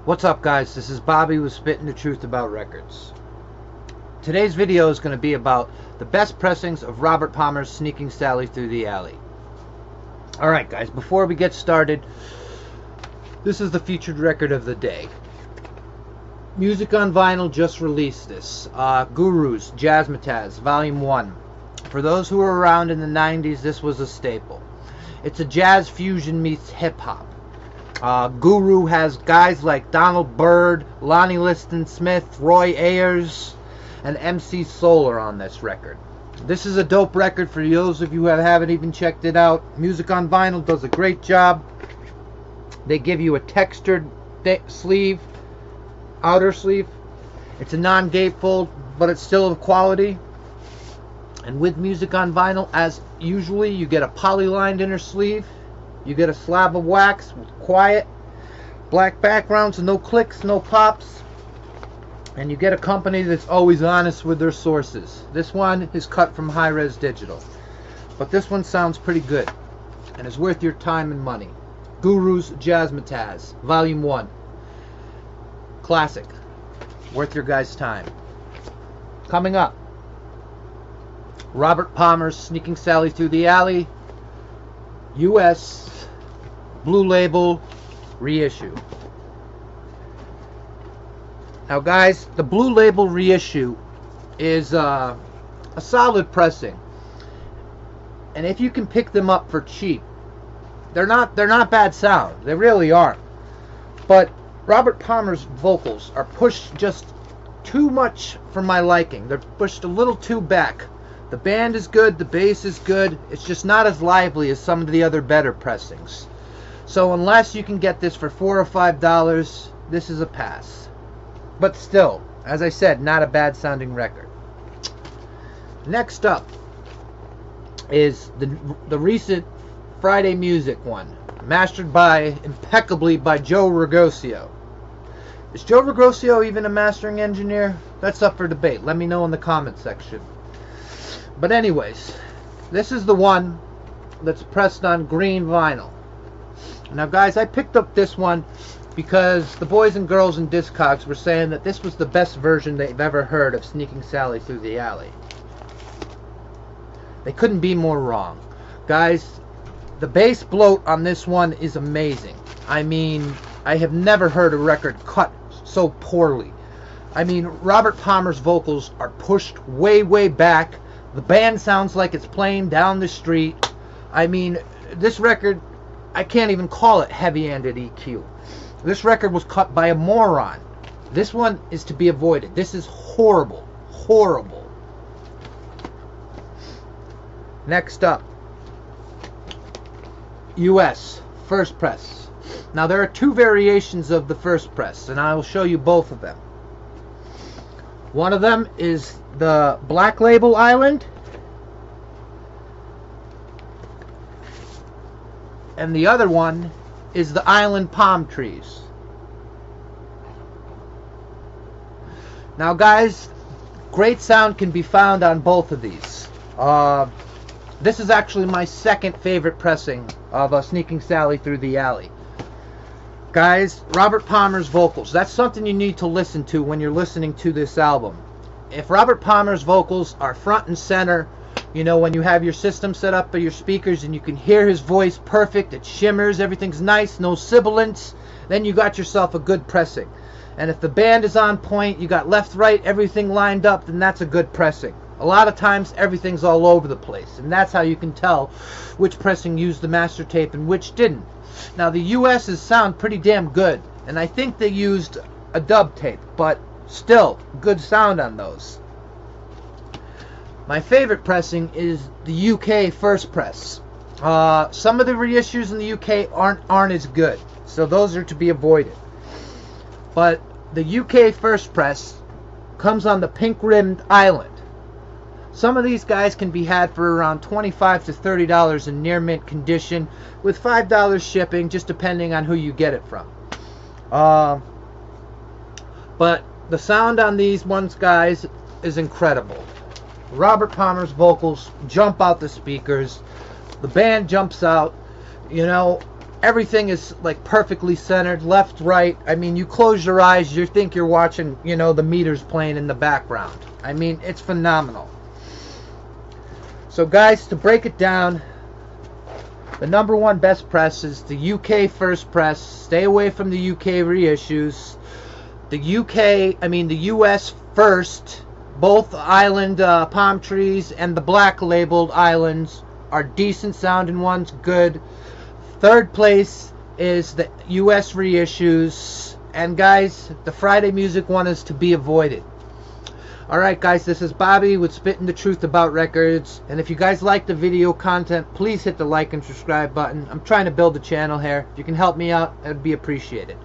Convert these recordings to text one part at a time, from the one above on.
What's up, guys? This is Bobby with Spitting the Truth About Records. Today's video is going to be about the best pressings of Robert Palmer's Sneaking Sally Through the Alley. Alright guys, before we get started, this is the featured record of the day. Music on Vinyl just released this. Guru's Jazzmatazz Volume 1. For those who were around in the 90s, this was a staple. It's a jazz fusion meets hip-hop. Guru has guys like Donald Byrd, Lonnie Liston Smith, Roy Ayers, and MC Solar on this record. This is a dope record for those of you who haven't even checked it out. Music on Vinyl does a great job. They give you a textured sleeve, outer sleeve. It's a non-gatefold, but it's still of quality. And with Music on Vinyl, as usually, you get a poly-lined inner sleeve. You get a slab of wax with quiet black backgrounds, no clicks, no pops. And you get a company that's always honest with their sources. This one is cut from high-res digital. But this one sounds pretty good and is worth your time and money. Guru's Jazzmatazz Volume 1. Classic. Worth your guys' time. Coming up, Robert Palmer's Sneaking Sally Through the Alley, U.S. Blue Label reissue. Now guys, the Blue Label reissue is a solid pressing, and if you can pick them up for cheap, they're not bad sound. They really aren't. But Robert Palmer's vocals are pushed just too much for my liking. They're pushed a little too back. The band is good, the bass is good, it's just not as lively as some of the other better pressings. So unless you can get this for $4 or $5, this is a pass. But still, as I said, not a bad sounding record. Next up is the recent Friday Music one, mastered impeccably by Joe Ragosio. Is Joe Ragosio even a mastering engineer? That's up for debate. Let me know in the comment section. But anyways, this is the one that's pressed on green vinyl. Now guys, I picked up this one because the boys and girls in Discogs were saying that this was the best version they've ever heard of Sneaking Sally Through the Alley. They couldn't be more wrong. Guys, the bass bloat on this one is amazing. I mean, I have never heard a record cut so poorly. I mean, Robert Palmer's vocals are pushed way, way back. The band sounds like it's playing down the street. I mean, this record, I can't even call it heavy-handed EQ. This record was cut by a moron. This one is to be avoided. This is horrible. Horrible. Next up, US First Press. Now, there are two variations of the First Press, and I will show you both of them. One of them is the Black Label Island, and the other one is the Island Palm Trees. Now guys, great sound can be found on both of these. This is actually my second favorite pressing of Sneaking Sally Through the Alley. Guys, Robert Palmer's vocals, that's something you need to listen to when you're listening to this album. If Robert Palmer's vocals are front and center, you know, when you have your system set up by your speakers and you can hear his voice perfect, it shimmers, everything's nice, no sibilance, then you got yourself a good pressing. And if the band is on point, you got left, right, everything lined up, then that's a good pressing. A lot of times, everything's all over the place, and that's how you can tell which pressing used the master tape and which didn't. Now, the US's sound pretty damn good, and I think they used a dub tape, but still, good sound on those. My favorite pressing is the UK First Press. Some of the reissues in the UK aren't as good, so those are to be avoided. But the UK First Press comes on the pink-rimmed Island. Some of these guys can be had for around $25 to $30 in near mint condition, with $5 shipping, just depending on who you get it from. But the sound on these ones, guys, is incredible. Robert Palmer's vocals jump out the speakers. The band jumps out. You know, Everything is like perfectly centered, left, right. I mean, you close your eyes, you think you're watching, you know, the meters playing in the background. I mean, it's phenomenal. So guys, to break it down, the #1 best press is the UK first press. Stay away from the UK reissues. The US first, both island palm trees and the black labeled islands are decent sounding ones, good. Third place is the US reissues. And guys, the Friday music one is to be avoided. Alright guys, this is Bobby with Spitting the Truth About Records. And if you guys like the video content, please hit the like and subscribe button. I'm trying to build a channel here. If you can help me out, it would be appreciated.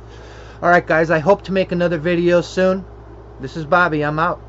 Alright guys, I hope to make another video soon. This is Bobby, I'm out.